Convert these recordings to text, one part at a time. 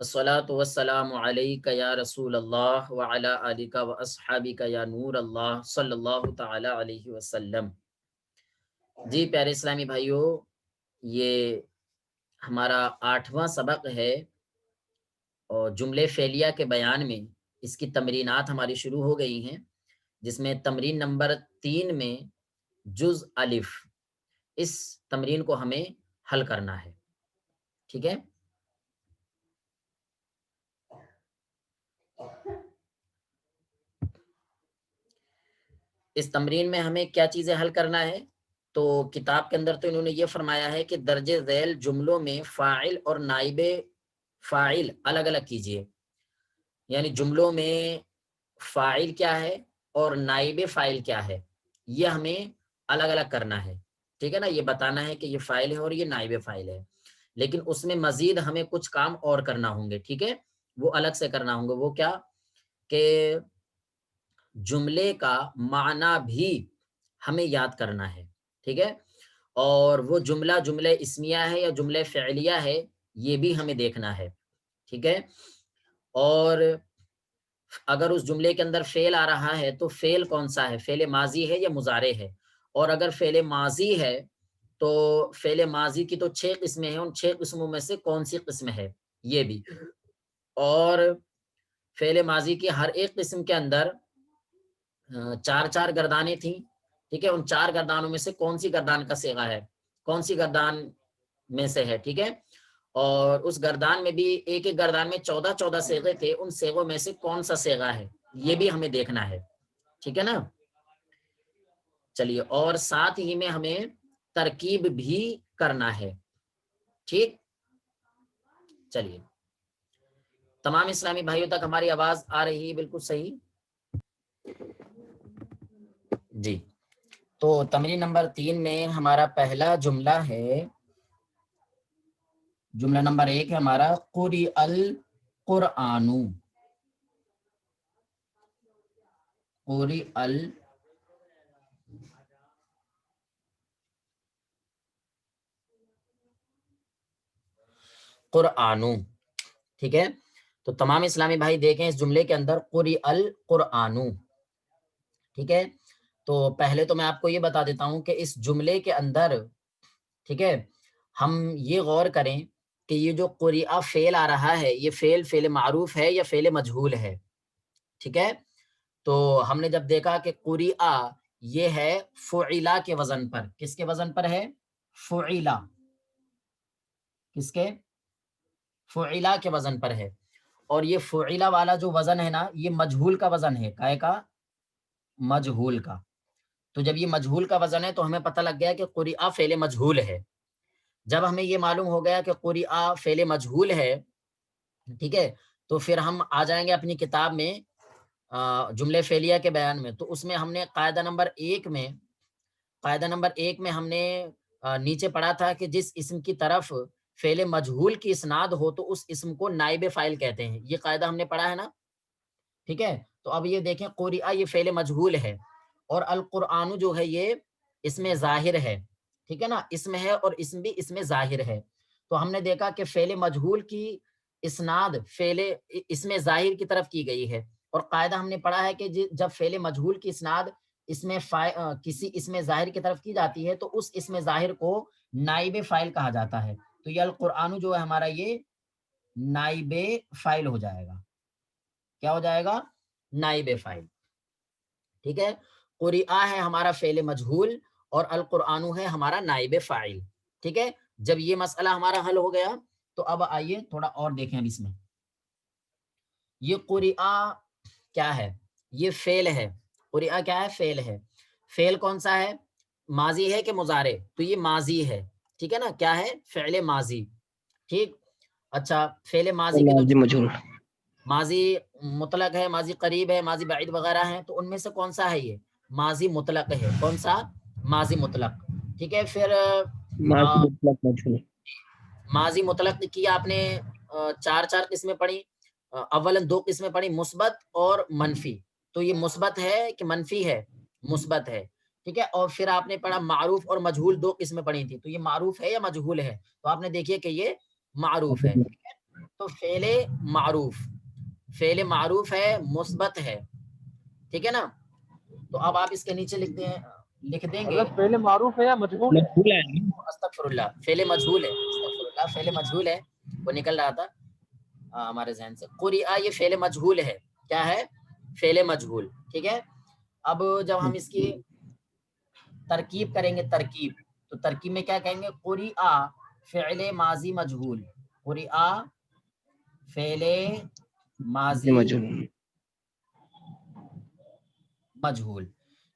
الصلاۃ والسلام علیک یا رسول اللہ وعلی آلک و اصحابک یا نور اللہ صلی اللہ تعالی علیہ وسلم۔ جی پیارے اسلامی بھائیو، یہ ہمارا 8واں سبق ہے اور جملے فعلیہ کے بیان میں اس کی تمرینات ہماری شروع ہو گئی ہیں، جس میں تمرین نمبر 3 میں جز الف، اس تمرین کو ہمیں حل کرنا ہے۔ ٹھیک ہے، اس تمرین میں ہمیں کیا چیزیں حل کرنا ہے؟ تو کتاب کے اندر تو انہوں نے یہ فرمایا ہے کہ درج ذیل جملوں میں فاعل اور نائب فاعل الگ الگ کیجئے، یعنی جملوں میں فاعل کیا ہے اور نائب فاعل کیا ہے، یہ ہمیں الگ الگ کرنا ہے۔ ٹھیک ہے نا، یہ بتانا ہے کہ یہ فاعل ہے اور یہ نائب فاعل ہے، لیکن اس میں مزید ہمیں کچھ کام اور کرنا ہوں گے۔ ٹھیک ہے، وہ الگ سے کرنا ہوں گے۔ وہ کیا کہ جملے کا معنی بھی ہمیں یاد کرنا ہے۔ ٹھیک ہے، اور وہ جملہ اسمیہ ہے یا جملہ فعلیہ ہے، یہ بھی ہمیں دیکھنا ہے۔ ٹھیک ہے، اور اگر اس جملے کے اندر فعل آ رہا ہے تو فعل کون سا ہے، فعل ماضی ہے یا مضارع ہے، اور اگر فعل ماضی ہے تو فعل ماضی کی تو 6 قسمیں ہیں، ان 6 قسموں میں سے کون سی قسم ہے یہ بھی، اور فعل ماضی کی ہر ایک قسم کے اندر 4 گردانیں تھیں۔ ٹھیک ہے، ان 4 گردانوں میں سے کون سی گردان کا صیغہ ہے، کون سی گردان میں سے ہے۔ ٹھیک ہے، اور اس گردان میں بھی ایک ایک گردان میں 14 صیغے تھے، ان صیغوں میں سے کون سا صیغہ ہے یہ بھی ہمیں دیکھنا ہے۔ ٹھیک ہے نا، چلیے، اور ساتھ ہی میں ہمیں ترکیب بھی کرنا ہے۔ ٹھیک، چلیے، تمام اسلامی بھائیوں تک ہماری آواز آ رہی ہے بالکل صحیح؟ جی، تو تمرین نمبر 3 میں ہمارا پہلا جملہ ہے، جملہ نمبر 1 ہے ہمارا قُرِئَ القرآن، قُرِئَ القرآن۔ ٹھیک ہے، تو تمام اسلامی بھائی دیکھیں اس جملے کے اندر قُرِئَ القرآن۔ ٹھیک ہے، تو پہلے تو میں آپ کو یہ بتا دیتا ہوں کہ اس جملے کے اندر، ٹھیک ہے، ہم یہ غور کریں کہ یہ جو قُرِئَ فعل آ رہا ہے، یہ فعل معروف ہے یا فعل مجہول ہے۔ ٹھیک ہے، تو ہم نے جب دیکھا کہ قُرِئَ یہ ہے فُعِلَ کے وزن پر، کس کے وزن پر ہے؟ فُعِلَ، کس کے؟ فُعِلَ کے وزن پر ہے، اور یہ فُعِلَ والا جو وزن ہے نا، یہ مجہول کا وزن ہے، کائے کا؟ مجہول کا۔ تو جب یہ مجہول کا وزن ہے تو ہمیں پتہ لگ گیا کہ قُرِئَ فعل مجہول ہے۔ جب ہمیں یہ معلوم ہو گیا کہ قُرِئَ فعل مجہول ہے، ٹھیک ہے، تو پھر ہم آ جائیں گے اپنی کتاب میں جملے فعلیہ کے بیان میں، تو اس میں ہم نے قاعدہ نمبر 1 میں ہم نے نیچے پڑھا تھا کہ جس اسم کی طرف فعل مجہول کی اسناد ہو تو اس اسم کو نائب فاعل کہتے ہیں، یہ قاعدہ ہم نے پڑھا ہے نا۔ ٹھیک ہے، تو اب یہ دیکھیں قُرِئَ یہ فعل مجہول ہے، اور القرآن جو ہے یہ اسم ظاہر ہے۔ ٹھیک ہے نا، اسم ہے اور اسم بھی اسم ظاہر ہے، تو ہم نے دیکھا کہ فعل مجہول کی اسناد فعل اسم ظاہر کی طرف کی گئی ہے، اور قاعدہ ہم نے پڑھا ہے کہ جب فعل مجہول کی اسناد کسی اسم ظاہر کی طرف کی جاتی ہے تو اس اسم ظاہر کو نائب فاعل کہا جاتا ہے۔ تو یہ القرآن جو ہے ہمارا یہ نائب فاعل ہو جائے گا۔ کیا ہو جائے گا؟ نائب فاعل۔ ٹھیک ہے، قُرِئَ ہے ہمارا فعل مجہول اور القرآن ہے ہمارا نائب فاعل۔ ٹھیک ہے، جب یہ مسئلہ ہمارا حل ہو گیا تو اب آئیے تھوڑا اور دیکھیں اب اس میں، یہ قُرِئَ کیا ہے؟ یہ فعل ہے۔ قُرِئَ کیا ہے؟ فعل ہے۔ فعل کون سا ہے؟ ماضی ہے کہ مضارع؟ تو یہ ماضی ہے۔ ٹھیک ہے نا، کیا ہے؟ فعل ماضی۔ ٹھیک، اچھا، فعل ماضی کی تو ماضی مجہول، ماضی مطلق ہے، ماضی قریب ہے، ماضی بعید وغیرہ ہیں، تو ان میں سے کون سا ہے؟ یہ ماضی مطلق ہے۔ کون سا؟ ماضی مطلق۔ ٹھیک ہے، پھر ماضی مطلق مجہول، ماضی مطلق کی آپ نے 4 قسمیں پڑھی۔ اولاً 2 قسمیں پڑھی، مثبت اور منفی۔ تو یہ مثبت ہے کہ منفی ہے؟ مثبت ہے۔ ٹھیک ہے، اور پھر آپ نے پڑھا معروف اور مجہول، 2 قسمیں پڑھی تھی، تو یہ معروف ہے یا مجہول ہے؟ تو آپ نے دیکھیے کہ یہ معروف ہے۔ تو فعل معروف، فعل معروف ہے، مثبت ہے، ٹھیک ہے نا. تو اب آپ اس کے نیچے لکھ دیں گے حضرت فعل معروف ہے یا مجہول ہے؟ مجھول ہے. استغفر اللہ، فعل مجہول ہے، استغفر اللہ، فعل مجہول ہے، وہ نکل رہا تھا ہمارے ذہن سے. قرئ یہ فعل مجہول ہے، کیا ہے؟ فعل مجہول، ٹھیک ہے. اب جب ہم اس کی ترکیب کریں گے، ترکیب، تو ترکیب میں کیا کہیں گے؟ قرئ فعل ماضی مجہول، قرئ فعل ماضی مجھول. مجہول،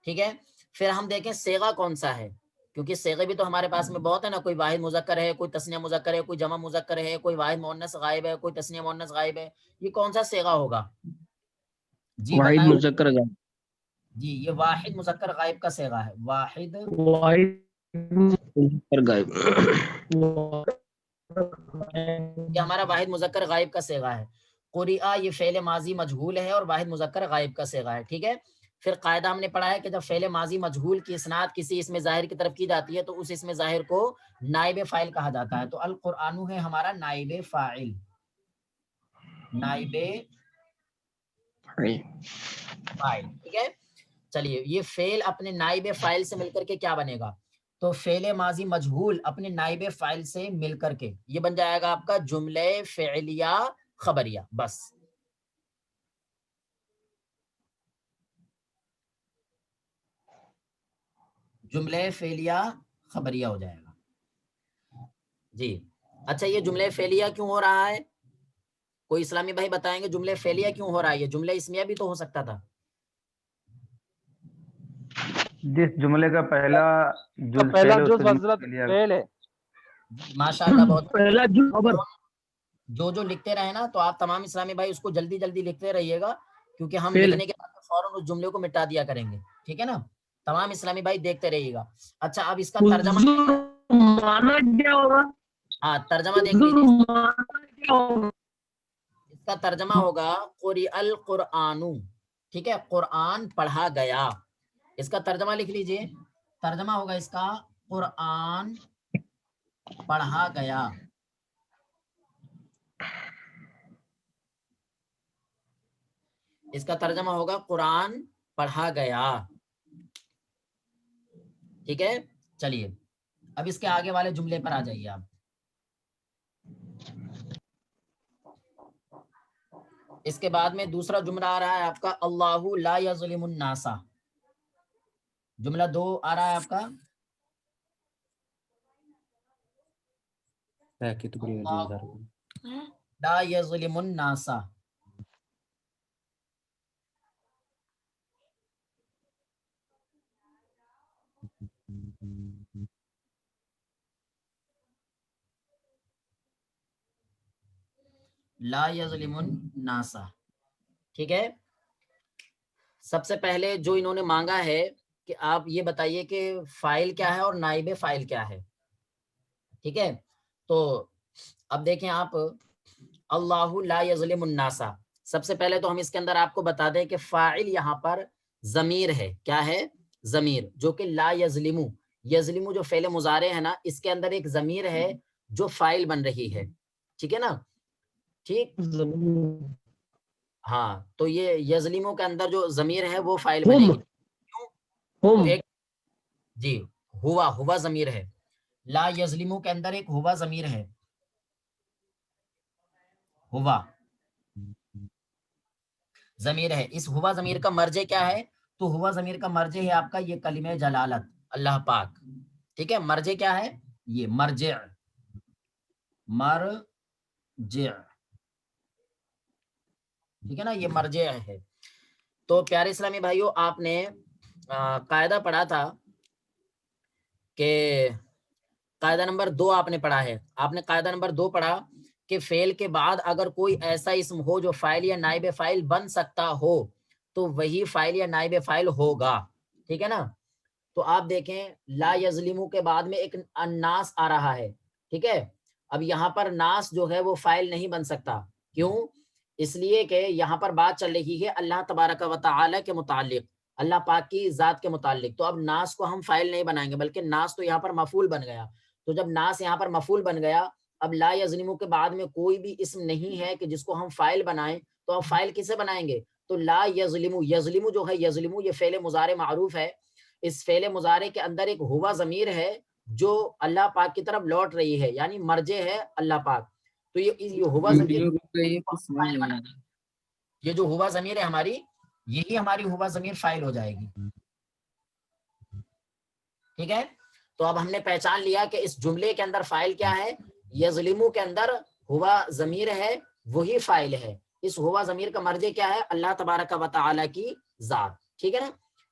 ٹھیک ہے. پھر ہم دیکھیں صیغہ کون سا ہے، کیونکہ صیغے بھی تو ہمارے پاس میں بہت ہے نا، کوئی واحد مذکر ہے، کوئی تثنیہ مذکر ہے، کوئی جمع مذکر ہے، کوئی واحد مؤنث غائب ہے، کوئی تثنیہ مؤنث غائب ہے. یہ کون سا صیغہ ہوگا؟ جی واحد بتائیں. مذکر غائب. جی یہ واحد مذکر غائب کا صیغہ ہے، واحد مذکر غائب. یہ ہمارا واحد مذکر غائب کا صیغہ ہے. قرئ یہ فعل ماضی مجہول ہے اور واحد مذکر غائب کا صیغہ ہے، ٹھیک ہے. پھر قاعدہ ہم نے پڑھا ہے کہ جب فعل ماضی مجہول کی اسناد کسی اسم ظاہر کی طرف کی جاتی ہے تو اس اسم ظاہر کو نائب فاعل کہا جاتا ہے. تو القرآن ہے ہمارا نائب فاعل، نائب فاعل، ٹھیک ہے. چلیے یہ فعل اپنے نائب فاعل سے مل کر کے کیا بنے گا؟ تو فعل ماضی مجہول اپنے نائب فاعل سے مل کر کے یہ بن جائے گا آپ کا جملہ فعلیہ خبریہ، بس. جملہ فعلیہ خبریہ ہو جائے گا. جی اچھا، یہ جملہ فعلیہ کیوں ہو رہا ہے؟ کوئی اسلامی بھائی بتائیں گے جملہ فعلیہ کیوں ہو رہا ہے؟ یہ جملہ اسمیہ بھی تو ہو سکتا تھا. جس جملے کا پہلا کا جز پہلا فعل ہے اس جز کا حضرت جملہ فعلیہ. فعل ہے. جی ماشاء اللہ، بہت پہلا جو خبر. جو لکھتے رہے نا، تو آپ تمام اسلامی بھائی اس کو جلدی جلدی لکھتے رہیے گا، کیونکہ ہم فعل. لکھنے کے بعد فوراً اس جملے کو مٹا دیا کریں گے، ٹھیک ہے نا. تمام اسلامی بھائی دیکھتے رہیے گا. اچھا اب اس کا ترجمہ حضور مانا کیا ہوگا؟ ہاں ترجمہ دیکھ حضور لیجیے. مانا کیا ہوگا؟ اس کا ترجمہ ہوگا قرئ القرآن، ٹھیک ہے، قرآن پڑھا گیا. اس کا ترجمہ لکھ لیجئے، ترجمہ ہوگا اس کا قرآن پڑھا گیا. اس کا ترجمہ ہوگا قرآن پڑھا گیا، ٹھیک ہے. چلیے اب اس کے آگے والے جملے پر آ جائیے آپ. اس کے بعد میں دوسرا جملہ آ رہا ہے آپ کا اللہ لا یظلم الناس. جملہ 2 آ رہا ہے آپ کا لا یظلم الناس. لا یظلم الناس، ٹھیک ہے. سب سے پہلے جو انہوں نے مانگا ہے کہ آپ یہ بتائیے کہ فاعل کیا ہے اور نائب فاعل کیا ہے، ٹھیک ہے. تو اب دیکھیں آپ، اللہ لا یظلم الناس، سب سے پہلے تو ہم اس کے اندر آپ کو بتا دیں کہ فاعل یہاں پر ضمیر ہے. کیا ہے؟ ضمیر، جو کہ لا یظلم، یظلم جو فعل مضارع ہے نا، اس کے اندر ایک ضمیر ہے جو فاعل بن رہی ہے، ٹھیک ہے نا. ٹھیک، ہاں تو یہ یظلموں کے اندر جو ضمیر ہے وہ فاعل بنے گی. کیوں؟ تو ایک جی ہوا ضمیر ہے. لا یظلموں کے اندر ایک ہوا ضمیر ہے، ہوا ضمیر ہے. اس ہوا ضمیر کا مرجع کیا ہے؟ تو ہوا ضمیر کا مرجع ہے آپ کا یہ کلمہ جلالت، اللہ پاک، ٹھیک ہے. مرجع کیا ہے؟ یہ مرجع، ٹھیک ہے نا، یہ مرجع ہے. تو پیارے اسلامی بھائیوں، آپ نے قاعدہ پڑھا تھا کہ قاعدہ نمبر 2 آپ نے پڑھا ہے. آپ نے قاعدہ نمبر 2 پڑھا کہ فعل کے بعد اگر کوئی ایسا اسم ہو جو فاعل یا نائب فاعل بن سکتا ہو تو وہی فاعل یا نائب فاعل ہوگا، ٹھیک ہے نا. تو آپ دیکھیں لا یظلمو کے بعد میں ایک الناس آ رہا ہے، ٹھیک ہے. اب یہاں پر ناس جو ہے وہ فاعل نہیں بن سکتا. کیوں؟ اس لیے کہ یہاں پر بات چل رہی ہے اللہ تبارک و تعالی کے متعلق، اللہ پاک کی ذات کے متعلق. تو اب ناس کو ہم فاعل نہیں بنائیں گے، بلکہ ناس تو یہاں پر مفعول بن گیا. تو جب ناس یہاں پر مفعول بن گیا، اب لا یظلمو کے بعد میں کوئی بھی اسم نہیں ہے کہ جس کو ہم فاعل بنائیں، تو اب فاعل کسے بنائیں گے؟ تو لا یظلمو، یظلمو جو ہے یظلمو یہ فعل مضارع معروف ہے، اس فعل مضارع کے اندر ایک ہوا ضمیر ہے جو اللہ پاک کی طرف لوٹ رہی ہے، یعنی مرجع ہے اللہ پاک، تو یہ ہوا ضمیر ویڈیو رک گئی ہے کچھ سمجھ فاعل نہیں بنا آ دیں رہا۔ گے۔ یہ جو ہوا ضمیر ہے ہماری، یہی ہماری ہوا ضمیر فاعل ہو جائے گی، ٹھیک ہے؟ تو اب ہم نے پہچان لیا کہ اس جملے کے اندر فاعل کیا ہے، یظلمو کے اندر ہوا ضمیر ہے، وہی فاعل ہے، اس ہوا ضمیر کا مرجع کیا ہے؟ اللہ تبارک و تعالی کی ذات، ٹھیک ہے نا؟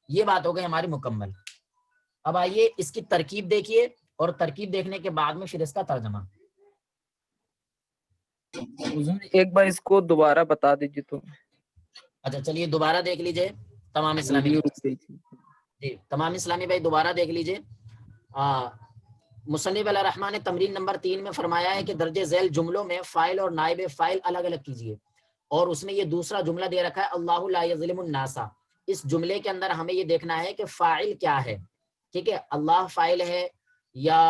یہ بات ہو گئی ہماری مکمل۔ اب آئیے اس کی ترکیب دیکھیے، اور ترکیب دیکھنے کے بعد میں پھر اس کا ترجمہ۔ ایک بار اس کو دوبارہ بتا دیجیے تو، اچھا چلیے دوبارہ دیکھ لیجئے تمام اسلامی ویڈیو بھائی، رک گئی تھی۔ جی تمام اسلامی بھائی دوبارہ دیکھ لیجئے۔ مصنف علیہ الرحمٰن نے تمرین نمبر 3 میں فرمایا ہے کہ درج ذیل جملوں میں فاعل اور نائب فاعل الگ الگ کیجیے، اور اس میں یہ دوسرا جملہ دے رکھا ہے اللہ لا یظلم الناس، اس جملے کے اندر ہمیں یہ دیکھنا ہے کہ فاعل کیا ہے، ٹھیک ہے؟ اللہ فاعل ہے یا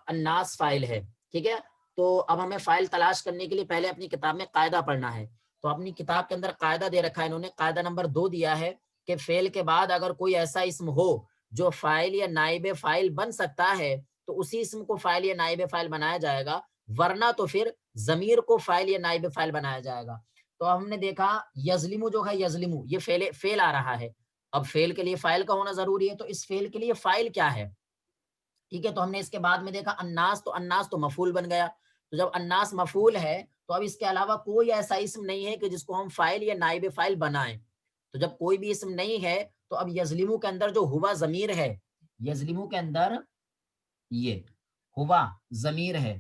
الناس فاعل ہے، ٹھیک ہے؟ تو اب ہمیں فاعل تلاش کرنے کے لیے پہلے اپنی کتاب میں قاعدہ پڑھنا ہے، تو اپنی کتاب کے اندر قاعدہ دے رکھا ہے انہوں نے، قاعدہ نمبر 2 دیا ہے کہ فعل کے بعد اگر کوئی ایسا اسم ہو جو فاعل یا نائب فاعل بن سکتا ہے تو اسی اسم کو فاعل یا نائب فاعل بنایا جائے گا، ورنہ تو پھر ضمیر کو فاعل یا نائب فاعل بنایا جائے گا۔ تو ہم نے دیکھا یظلمو جو ہے یظلمو یہ فعل آ رہا ہے، اب فعل کے لیے فاعل کا ہونا ضروری ہے، تو اس فعل کے لیے فاعل کیا ہے، ٹھیک ہے؟ تو ہم نے اس کے بعد میں دیکھا الناس تو مفعول بن گیا، تو جب الناس مفعول ہے تو اب اس کے علاوہ کوئی ایسا اسم نہیں ہے کہ جس کو ہم فاعل یا نائب فاعل بنائیں، تو جب کوئی بھی اسم نہیں ہے تو اب یظلمو کے اندر جو ہوا ضمیر ہے، یظلمو کے اندر یہ ہوا ضمیر ہے،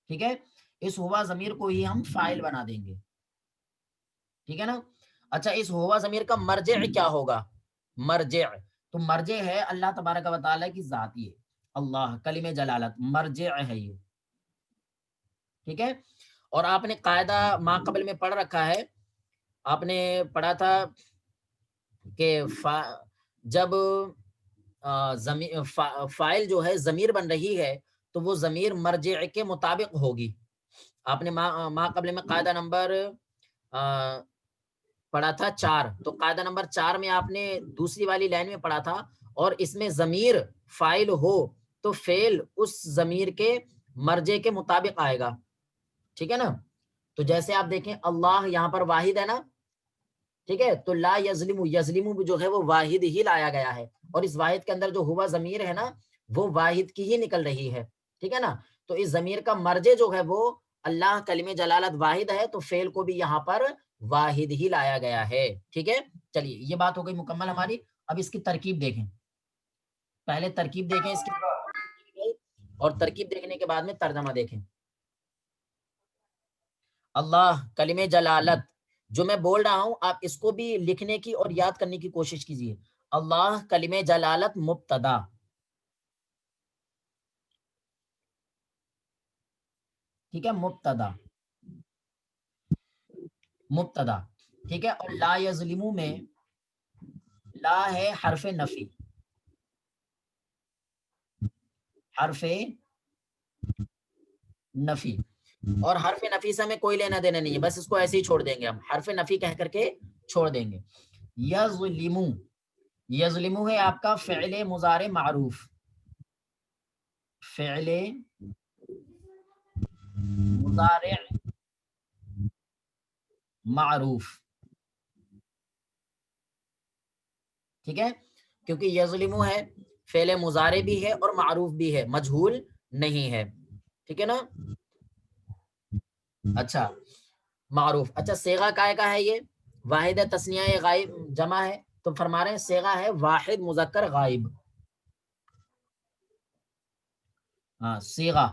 ٹھیک ہے؟ اس ہوا ضمیر کو ہی ہم فاعل بنا دیں گے، ٹھیک ہے نا؟ اچھا اس ہوا ضمیر کا مرجع کیا ہوگا؟ مرجع تو مرجع ہے اللہ تبارک و تعالی کی ذات، یہ اللہ کلمہ جلالت مرجع ہے یہ، ٹھیک ہے؟ اور آپ نے قاعدہ ما قبل میں پڑھ رکھا ہے، آپ نے پڑھا تھا کہ جب فاعل جو ہے ضمیر بن رہی ہے تو وہ ضمیر مرجع کے مطابق ہوگی۔ آپ نے ما قبل میں قاعدہ نمبر پڑھا تھا 4، تو قاعدہ نمبر 4 میں آپ نے دوسری والی لائن میں پڑھا تھا، اور اس میں ضمیر فاعل ہو تو فعل اس ضمیر کے مرجع کے مطابق آئے گا، ٹھیک ہے نا؟ تو جیسے آپ دیکھیں اللہ یہاں پر واحد ہے نا، ٹھیک ہے؟ تو لا یظلم یظلم جو ہے وہ واحد ہی لایا گیا ہے، اور اس واحد کے اندر جو ہوا ضمیر ہے نا وہ واحد کی ہی نکل رہی ہے، ٹھیک ہے نا؟ تو اس ضمیر کا مرجع جو ہے وہ اللہ کلمہ جلالت واحد ہے، تو فعل کو بھی یہاں پر واحد ہی لایا گیا ہے، ٹھیک ہے؟ چلیے یہ بات ہو گئی مکمل ہماری۔ اب اس کی ترکیب دیکھیں، پہلے ترکیب دیکھیں اس کی، اور ترکیب دیکھنے کے بعد میں ترجمہ دیکھیں۔ اللہ کلمہ جلالت جو میں بول رہا ہوں آپ اس کو بھی لکھنے کی اور یاد کرنے کی کوشش کیجیے۔ اللہ کلمہ جلالت مبتدا، ٹھیک ہے؟ مبتدا، ٹھیک ہے؟ اور لا یظلمو میں لا ہے حرف نفی، حرف نفی، اور حرف نفی سے ہمیں کوئی لینا دینا نہیں ہے، بس اس کو ایسے ہی چھوڑ دیں گے، ہم حرف نفی کہہ کر کے چھوڑ دیں گے۔ یظلمو، یظلمو ہے آپ کا فعل مضارع معروف، فعل مضارع معروف، ٹھیک ہے؟ کیونکہ یظلمو ہے فعل مضارع بھی ہے اور معروف بھی ہے، مجہول نہیں ہے، ٹھیک ہے نا؟ اچھا معروف، اچھا صیغہ کائے کا ہے؟ یہ واحد ہے، تثنیہ ہے، غائب جمع ہے، تو فرما رہے ہیں صیغہ ہے واحد مذکر غائب، ہاں صیغہ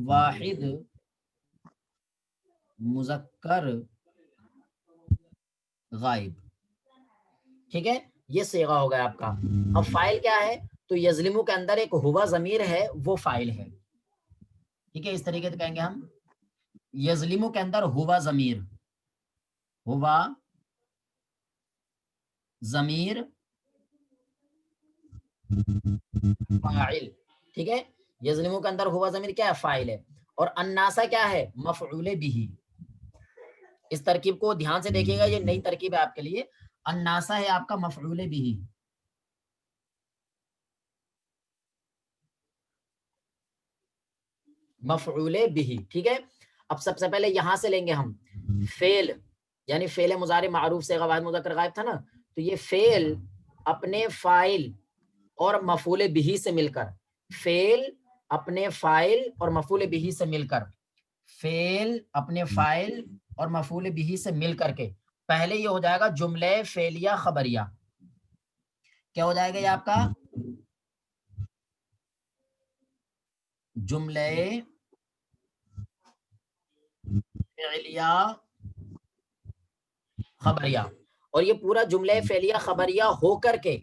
واحد مذکر غائب، ٹھیک ہے؟ یہ صیغہ ہو گیا آپ کا۔ اب فاعل کیا ہے؟ تو یظلمو کے اندر ایک ہوا ضمیر ہے، وہ فاعل ہے، ٹھیک ہے؟ اس طریقے سے کہیں گے ہم یظلمو کے اندر ہوا ضمیر، ہوا ضمیر فاعل، ٹھیک ہے. یظلمو کے اندر ہوا ضمیر کیا ہے؟ فاعل ہے. اور الناسا کیا ہے؟ مفعول بھی. اس ترکیب کو دھیان سے دیکھیے گا، یہ نئی ترکیب ہے آپ کے لیے. الناسا ہے آپ کا مفعول بھی. مفعول بھی، ٹھیک ہے. اب سب سے پہلے یہاں سے لیں گے ہم فعل، یعنی فعل مضارع معروف صیغہ واحد مذکر غائب تھا نا، تو یہ فعل اپنے فاعل اور مفعول بھی سے مل کر، فعل اپنے فاعل اور مفعول بھی سے مل کر، فعل اپنے فاعل اور مفعول بھی سے مل کر کے پہلے یہ ہو جائے گا جملہ فعلیہ خبریہ. کیا ہو جائے گا یہ آپ کا؟ جملہ فعلیہ خبریہ. اور یہ پورا جملہ فعلیہ خبریہ ہو کر کے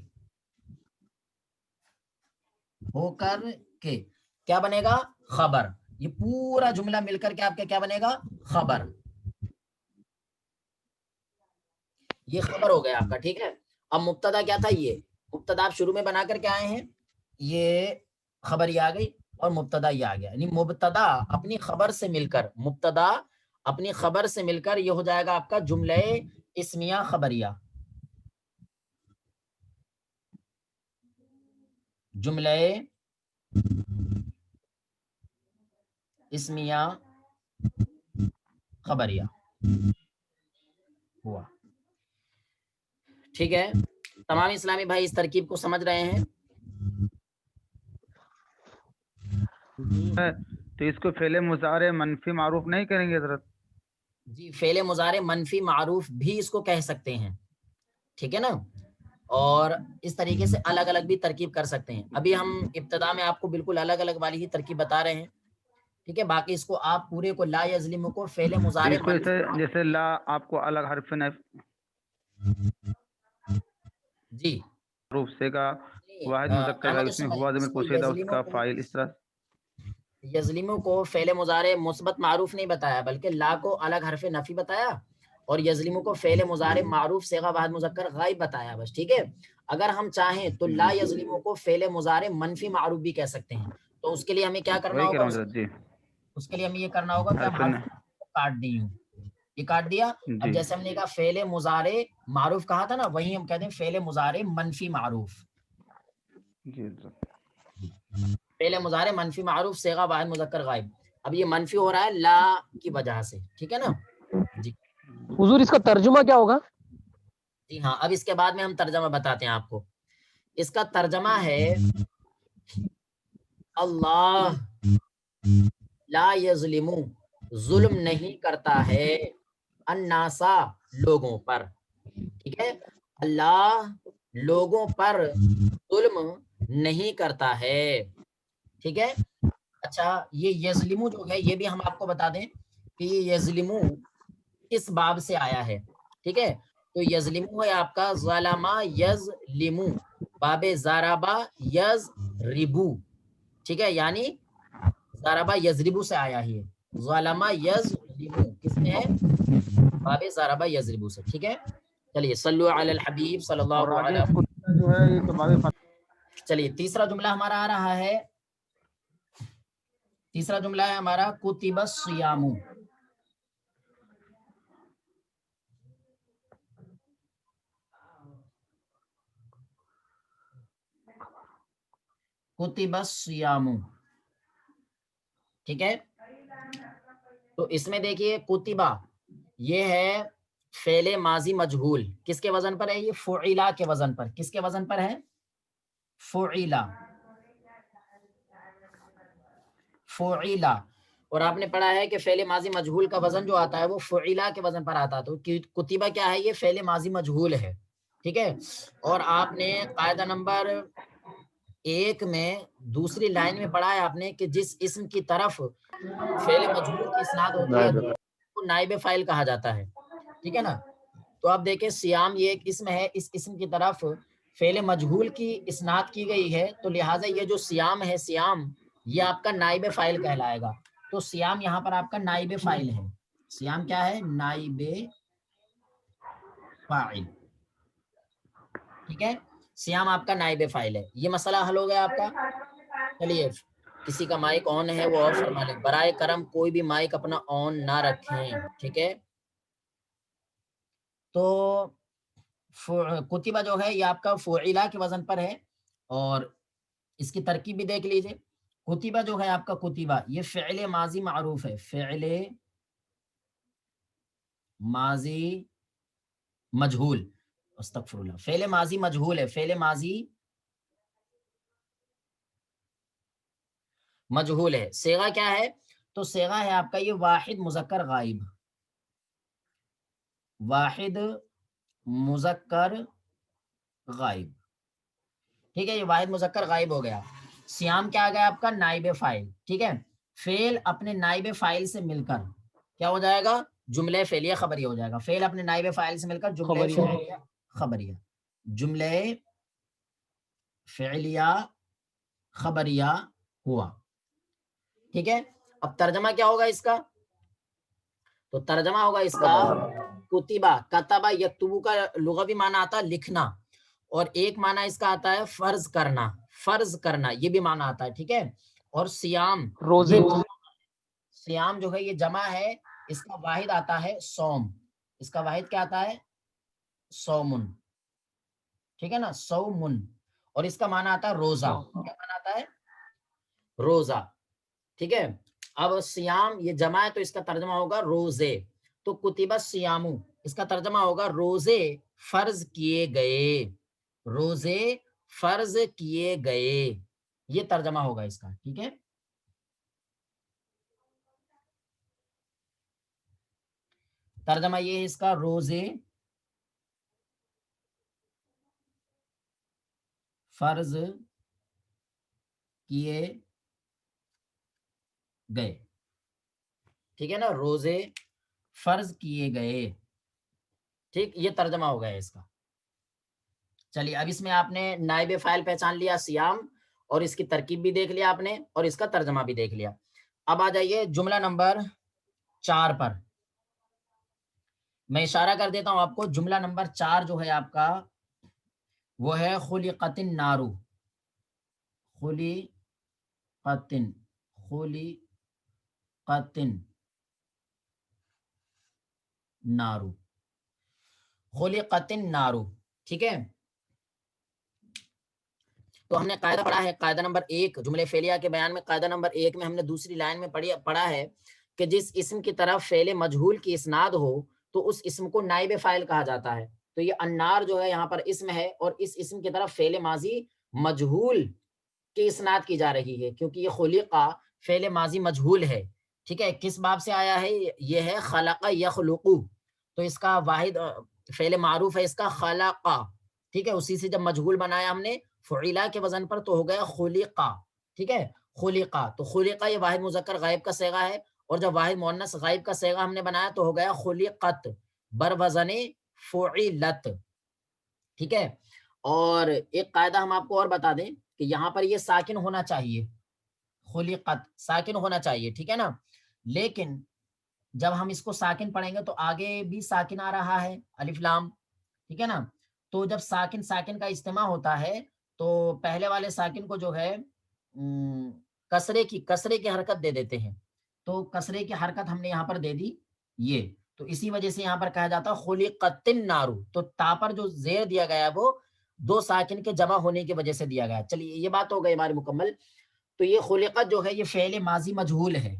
کیا بنے گا؟ خبر. یہ پورا جملہ مل کر کے آپ کا کیا بنے گا؟ خبر. یہ خبر ہو گیا آپ کا، ٹھیک ہے. اب مبتدا کیا تھا؟ یہ مبتدا آپ شروع میں بنا کر کے آئے ہیں، یہ خبر یہ آ گئی اور مبتدا یہ آ گیا. یعنی مبتدا اپنی خبر سے مل کر، مبتدا اپنی خبر سے مل کر یہ ہو جائے گا آپ کا جملہ اسمیہ خبریہ. جملہ اسمیہ خبریہ ہوا. ٹھیک ہے. تمام اسلامی بھائی اس ترکیب کو سمجھ رہے ہیں؟ تو اس کو فعل مضارع منفی معروف نہیں کریں گے حضرت؟ جی، فعل مضارع منفی معروف بھی اس کو کہہ سکتے ہیں، ٹھیک ہے نا. اور اس طریقے سے الگ الگ بھی ترکیب کر سکتے ہیں. ابھی ہم ابتدا میں آپ کو بالکل الگ الگ والی ہی ترکیب بتا رہے ہیں، ٹھیک ہے. باقی اس کو آپ پورے کو لا یظلم کو فعل مضارع اس کو جیسے لا آپ کو الگ حرف جی معروف سے کا واحد مذکر ہے، احمد اس میں اسماعیل، ہوا اس ضمیر کو پوشیدہ اس یظلم کا کو فاعل اس طرح. یظلم کو فعل مضارع مثبت معروف نہیں بتایا، بلکہ لا کو الگ حرف نفی بتایا، اور یظلم کو فعل مضارع معروف صیغہ واحد مذکر غائب بتایا بس، ٹھیک ہے. اگر ہم چاہیں تو لا یظلم کو فعل مضارع منفی معروف بھی کہہ سکتے ہیں. تو اس کے لیے ہمیں کیا کرنا وہی کہہ ہوگا؟ رہا ہوں حضرت. جی اس کے لیے ہمیں یہ کرنا ہوگا کہ ہم حرف حرف کو کاٹ دی ہوں، یہ کاٹ دیا. اب جی جیسے ہم نے کہا فعل مضارع معروف کہا تھا نا، وہی ہم کہتے ہیں فعل مضارع منفی معروف. جی حضرت. فعل مضارع منفی معروف صیغہ واحد مذکر غائب. اب یہ منفی ہو رہا ہے لا کی وجہ سے، ٹھیک ہے نا. جی حضور اس کا ترجمہ کیا ہوگا؟ جی ہاں، اب اس کے بعد میں ہم ترجمہ بتاتے ہیں آپ کو. اس کا ترجمہ ہے اللہ لا یظلم، ظلم نہیں کرتا ہے، الناسا لوگوں پر، ٹھیک ہے. اللہ لوگوں پر ظلم نہیں کرتا ہے، ٹھیک ہے. اچھا، یہ یظلمو جو ہے یہ بھی ہم آپ کو بتا دیں کہ یہ یظلمو کس باب سے آیا ہے، ٹھیک ہے. تو یظلمو ہے آپ کا ظلما یظلمو، باب ضربا یضربو، ٹھیک ہے. یعنی ضربا یضربو سے آیا ہی ہے. ظلما یظلمو کس میں ہے؟ باب ضربا یضربو سے، ٹھیک ہے. چلیے صلو علی الحبیب صلی اور اللہ آگے علیہ. جو ہے یہ تو باب چلیے تیسرا جملہ ہمارا آ رہا ہے. تیسرا جملہ ہے ہمارا کتب الصیام. کتب الصیام، ٹھیک ہے. تو اس میں دیکھیے کتبہ یہ ہے فعل ماضی مجہول، کس کے وزن پر ہے؟ یہ فعلا کے وزن پر. کس کے وزن پر ہے؟ فعلا، فعلا. اور آپ نے پڑھا ہے کہ فعل ماضی مجہول کا وزن جو آتا ہے وہ فعلا کے وزن پر آتا ہے. تو کتبہ کیا ہے؟ یہ فعل ماضی مجہول ہے، ٹھیک ہے. اور آپ نے قاعدہ نمبر 1 میں دوسری لائن میں پڑھا ہے آپ نے کہ جس اسم کی طرف فعل مجہول کی اسناد ہوتی ہے وہ نائب فاعل کہا جاتا ہے، ٹھیک ہے نا. تو آپ دیکھیں سیام یہ ایک اسم ہے، اس اسم کی طرف فعل مجہول کی اسناد کی گئی ہے، تو لہٰذا یہ جو سیام ہے، سیام یہ آپ کا نائب فاعل کہلائے گا. تو سیام یہاں پر آپ کا نائب فاعل ہے. سیام کیا ہے؟ نائب فاعل، ٹھیک ہے. سیام آپ کا نائب فاعل ہے. یہ مسئلہ حل ہو گیا آپ کا. چلیے کسی کا مائک آن ہے وہ آف فرما لیں. برائے کرم کوئی بھی مائک اپنا آن نہ رکھیں, ٹھیک ہے. تو کتبہ جو ہے یہ آپ کا فعلا کے وزن پر ہے, اور اس کی ترکیب بھی دیکھ لیجئے. کتبہ جو ہے آپ کا کتبہ یہ فعل ماضی معروف ہے, فعل ماضی مجہول, استغفر اللہ, فعل ماضی مجہول ہے, فعل ماضی مجہول ہے. صیغہ کیا ہے؟ تو صیغہ ہے آپ کا یہ واحد مذکر غائب, واحد مذکر غائب, ٹھیک ہے. یہ واحد مذکر غائب ہو گیا. سیام کیا آ گیا آپ کا؟ نائب فاعل, ٹھیک ہے. فعل اپنے نائب فاعل سے مل کر کیا ہو جائے گا؟ جملہ فعلیہ خبریہ ہو جائے گا. فعل اپنے نائب فاعل سے مل کر جملہ خبریہ. فعلیہ خبریہ, جملہ فعلیہ خبریہ ہوا, ٹھیک ہے. اب ترجمہ کیا ہوگا اس کا؟ تو ترجمہ ہوگا اس کا کتبہ, کتبہ یکتبو کا لغوی معنی آتا ہے لکھنا, اور ایک معنی اس کا آتا ہے فرض کرنا, فرض کرنا یہ بھی معنی آتا ہے, ٹھیک ہے. اور سیام, روزے. سیام جو ہے یہ جمع ہے, اس کا واحد آتا ہے سوم, اس کا واحد کیا آتا ہے؟ سومن, ٹھیک ہے نا, سومن. اور اس کا معنی آتا ہے روزہ, کیا معنی آتا ہے؟ روزہ, ٹھیک ہے. اب سیام یہ جمع ہے تو اس کا ترجمہ ہوگا روزے. تو کتبہ سیامو اس کا ترجمہ ہوگا روزے فرض کیے گئے, روزے فرض کیے گئے, یہ ترجمہ ہوگا اس کا, ٹھیک ہے. ترجمہ یہ ہے اس کا, روزے فرض کیے گئے, ٹھیک ہے نا, روزے فرض کیے گئے, ٹھیک. یہ ترجمہ ہو گیا اس کا. چلیے اب اس میں آپ نے نائب فاعل پہچان لیا سیام, اور اس کی ترکیب بھی دیکھ لیا آپ نے, اور اس کا ترجمہ بھی دیکھ لیا. اب آ جائیے جملہ نمبر 4 پر. میں اشارہ کر دیتا ہوں آپ کو. جملہ نمبر 4 جو ہے آپ کا وہ ہے خلقت النار, خلقت النار, خلقت النار, ٹھیک ہے. تو ہم نے قاعدہ پڑھا ہے, قاعدہ نمبر 1 جملے فعلیہ کے بیان میں, قاعدہ نمبر 1 میں ہم نے دوسری لائن میں پڑھا ہے کہ جس اسم کی طرف فعل مجہول کی اسناد ہو تو اس اسم کو نائب فاعل کہا جاتا ہے. تو یہ النار جو ہے یہاں پر اسم ہے, اور اس اسم کی طرف فعل ماضی مجہول کی اسناد کی جا رہی ہے, کیونکہ یہ خلقہ فعل ماضی مجہول ہے, ٹھیک ہے. کس باب سے آیا ہے؟ یہ ہے خلق یخلقو, تو اس کا واحد فعل معروف ہے اس کا خلقہ, ٹھیک ہے. اسی سے جب مجہول بنایا ہم نے فعیلا کے وزن پر تو ہو گیا خلقہ, ٹھیک ہے. خلقہ, تو خلقہ یہ واحد مذکر غائب کا صیغہ ہے, اور جب واحد مؤنث غائب کا صیغہ ہم نے بنایا تو ہو گیا خلقت بر وزن فعلت, ٹھیک ہے. اور ایک قاعدہ ہم آپ کو اور بتا دیں کہ یہاں پر یہ ساکن ہونا چاہیے, خلقت ساکن ہونا چاہیے, ٹھیک ہے نا. لیکن جب ہم اس کو ساکن پڑھیں گے تو آگے بھی ساکن آ رہا ہے, الف لام, ٹھیک ہے نا. تو جب ساکن ساکن کا اجتماع ہوتا ہے تو پہلے والے ساکن کو جو ہے کسرے کی حرکت دے دیتے ہیں. تو کسرے کی حرکت ہم نے یہاں پر دے دی یہ, تو اسی وجہ سے یہاں پر کہا جاتا ہے خلقت النار. تو تا پر جو زیر دیا گیا وہ 2 ساکن کے جمع ہونے کی وجہ سے دیا گیا. چلیے یہ بات ہو گئی ہماری مکمل. تو یہ خلقت جو ہے یہ فعل ماضی مجہول ہے,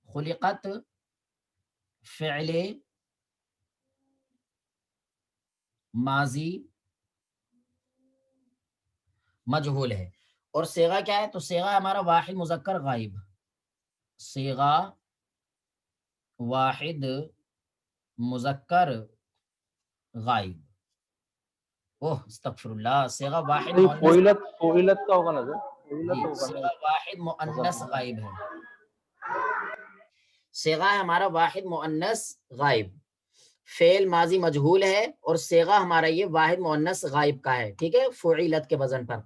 خلقت فعل ماضی مجہول ہے. اور صیغہ کیا ہے؟ تو صیغہ ہمارا واحد مذکر غائب, صیغہ واحد مذکر غائب, اوہ استغفر اللہ, صیغہ واحد مؤنث, فعیلت کا ہوگا نا سر, فعیلت جی ہوگا صیغہ نا. واحد مؤنث غائب ہے, صیغہ ہے ہمارا واحد مؤنث غائب, فعل ماضی مجہول ہے, اور صیغہ ہمارا یہ واحد مؤنث غائب کا ہے, ٹھیک ہے, فعیلت کے وزن پر.